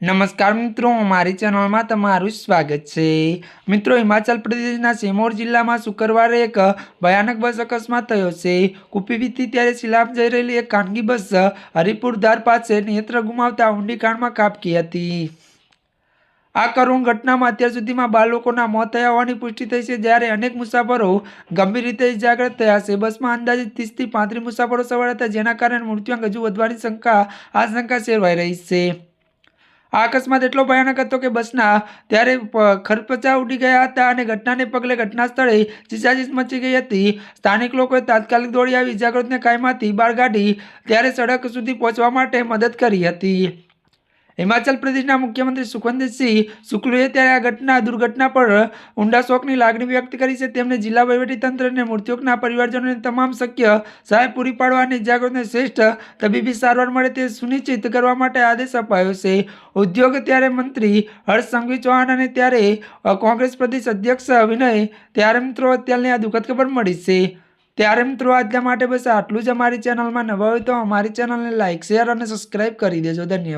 नमस्कार मित्रों, हमारी चैनल में तमारुं स्वागत है। मित्रों, हिमाचल प्रदेशना सिरमौर जिल्ला में शुक्रवार एक भयानक बस अकस्मात थयो छे। कूपी वीती त्यारे शिलाप जई रहेली एक खानगी बस हरिपुर धार पासे नियंत्रण गुमावता ऊंडी खाणमां खाबकी हती। आ करुण घटनामां અત્યાર સુધીમાં 12 લોકોના મોત થયા હોવાની પુષ્ટિ થઈ છે, જ્યારે અનેક મુસાફરો ગંભીર રીતે ઇજાગ્રસ્ત થયા છે। બસમાં અંદાજિત 30 થી 35 મુસાફરો સવાર હતા, જેના કારણે મૃત્યુઆંક હજુ વધવાની આશંકા સેવાઈ રહી છે। આ અકસ્માત એટલો ભયાનક હતો કે બસના ત્યારે ખરપચા ઉડી ગયા હતા અને ઘટનાને પગલે ઘટના સ્થળે ચીસાચીસ મચી ગઈ હતી। સ્થાનિક લોકોએ તાત્કાલિક દોડી આવી ઇજાગ્રસ્તને કાયમાંથી બહાર કાઢી ત્યારે સડક સુધી પહોંચવા માટે મદદ કરી હતી। हिमाचल प्रदेशना मुख्यमंत्री सुखविंदर सिंह शुक्लए त्यारे आ दुर्घटना पर ऊंडा शोकनी लागणी व्यक्त करी है। तेमणे जिला वहीवटीतंत्र ने मृतकोना परिवारजनोने तमाम शक्य सहाय पूरी पाडवा अने इजाग्रस्तने श्रेष्ठ तबीबी सारवार मळे ते सुनिश्चित करवा माटे आदेश अपायो छे। उद्योग त्यारे मंत्री हर्ष संघवी चौहान अने त्यारे कांग्रेस प्रदेश अध्यक्ष विनय त्यारे मित्रों अत्यारनी आ दुखद खबर मळी छे। त्यारे मित्रों आटला माटे बस आटलुं ज। अमारी चेनल में नवा होय तो अमारी चेनल ने लाइक शेर और सब्सक्राइब करी देजो। धन्यवाद।